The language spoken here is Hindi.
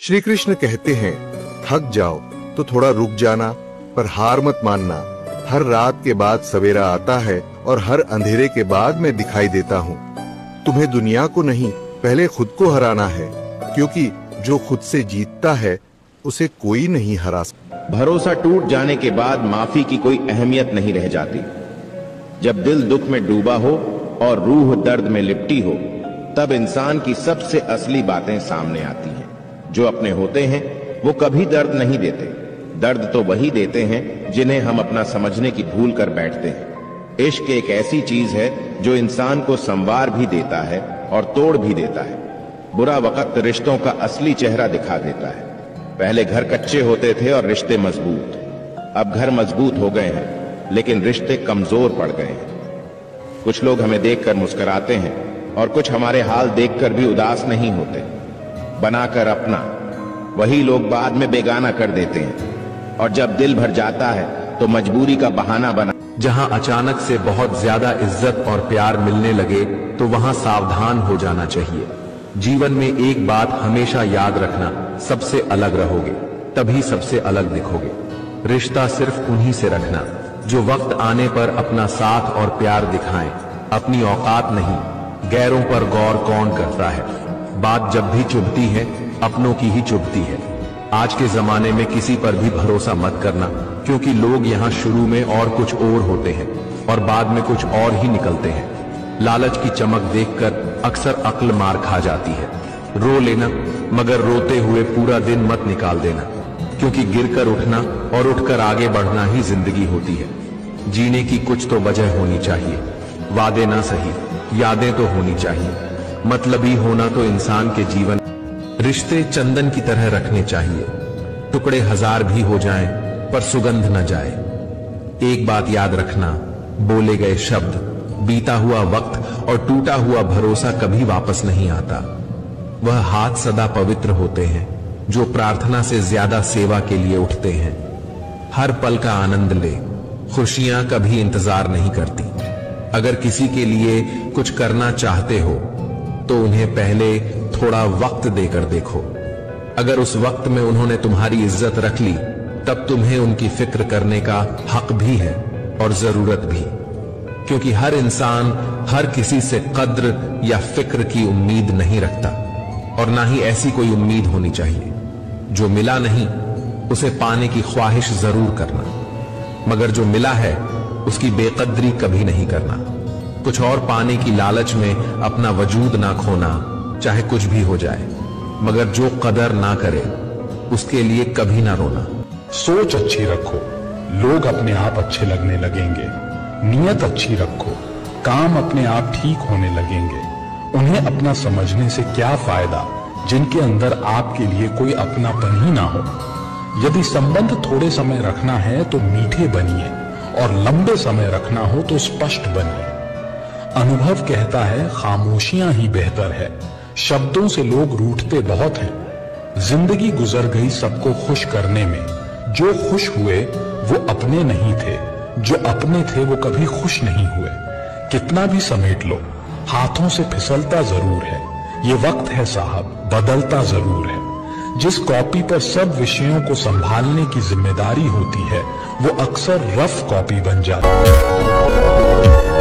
श्री कृष्ण कहते हैं, थक जाओ तो थोड़ा रुक जाना, पर हार मत मानना। हर रात के बाद सवेरा आता है और हर अंधेरे के बाद मैं दिखाई देता हूँ। तुम्हें दुनिया को नहीं, पहले खुद को हराना है, क्योंकि जो खुद से जीतता है उसे कोई नहीं हरा सकता। भरोसा टूट जाने के बाद माफी की कोई अहमियत नहीं रह जाती। जब दिल दुख में डूबा हो और रूह दर्द में लिपटी हो, तब इंसान की सबसे असली बातें सामने आती हैं। जो अपने होते हैं वो कभी दर्द नहीं देते। दर्द तो वही देते हैं जिन्हें हम अपना समझने की भूल कर बैठते हैं। इश्क एक ऐसी चीज है जो इंसान को संवार भी देता है और तोड़ भी देता है। बुरा वक्त रिश्तों का असली चेहरा दिखा देता है। पहले घर कच्चे होते थे और रिश्ते मजबूत। अब घर मजबूत हो गए हैं लेकिन रिश्ते कमजोर पड़ गए हैं। कुछ लोग हमें देखकर मुस्कुराते हैं और कुछ हमारे हाल देखकर भी उदास नहीं होते। बनाकर अपना वही लोग बाद में बेगाना कर देते हैं, और जब दिल भर जाता है तो मजबूरी का बहाना बना। जहां अचानक से बहुत ज्यादा इज्जत और प्यार मिलने लगे तो वहां सावधान हो जाना चाहिए। जीवन में एक बात हमेशा याद रखना, सबसे अलग रहोगे तभी सबसे अलग दिखोगे। रिश्ता सिर्फ उन्हीं से रखना जो वक्त आने पर अपना साथ और प्यार दिखाएं। अपनी औकात नहीं, गैरों पर गौर कौन करता है। बात जब भी चुभती है अपनों की ही चुभती है। आज के जमाने में किसी पर भी भरोसा मत करना, क्योंकि लोग यहाँ शुरू में और कुछ और होते हैं और बाद में कुछ और ही निकलते हैं। लालच की चमक देखकर अक्सर अक्ल मार खा जाती है। रो लेना, मगर रोते हुए पूरा दिन मत निकाल देना, क्योंकि गिरकर उठना और उठकर आगे बढ़ना ही जिंदगी होती है। जीने की कुछ तो वजह होनी चाहिए। वादे ना सही, यादें तो होनी चाहिए। मतलबी होना तो इंसान के जीवन। रिश्ते चंदन की तरह रखने चाहिए। टुकड़े हजार भी हो जाएं, पर सुगंध न जाए। एक बात याद रखना, बोले गए शब्द, बीता हुआ वक्त और टूटा हुआ भरोसा कभी वापस नहीं आता। वह हाथ सदा पवित्र होते हैं जो प्रार्थना से ज्यादा सेवा के लिए उठते हैं। हर पल का आनंद ले, खुशियां कभी इंतजार नहीं करती। अगर किसी के लिए कुछ करना चाहते हो तो उन्हें पहले थोड़ा वक्त देकर देखो। अगर उस वक्त में उन्होंने तुम्हारी इज्जत रख ली, तब तुम्हें उनकी फिक्र करने का हक भी है और जरूरत भी, क्योंकि हर इंसान हर किसी से कद्र या फिक्र की उम्मीद नहीं रखता, और ना ही ऐसी कोई उम्मीद होनी चाहिए। जो मिला नहीं उसे पाने की ख्वाहिश जरूर करना, मगर जो मिला है उसकी बेकद्री कभी नहीं करना। कुछ और पाने की लालच में अपना वजूद ना खोना, चाहे कुछ भी हो जाए। मगर जो कदर ना करे उसके लिए कभी ना रोना। सोच अच्छी रखो, लोग अपने आप अच्छे लगने लगेंगे। नियत अच्छी रखो, काम अपने आप ठीक होने लगेंगे। उन्हें अपना समझने से क्या फायदा जिनके अंदर आपके लिए कोई अपनापन ही ना हो। यदि संबंध थोड़े समय रखना है तो मीठे बनिए, और लंबे समय रखना हो तो स्पष्ट बनिए। अनुभव कहता है खामोशियां ही बेहतर है। शब्दों से लोग रूठते बहुत हैं। जिंदगी गुजर गई सबको खुश करने में। जो खुश हुए वो अपने नहीं थे, जो अपने थे वो कभी खुश नहीं हुए। कितना भी समेट लो, हाथों से फिसलता जरूर है। ये वक्त है साहब, बदलता जरूर है। जिस कॉपी पर सब विषयों को संभालने की जिम्मेदारी होती है वो अक्सर रफ कॉपी बन जाती है।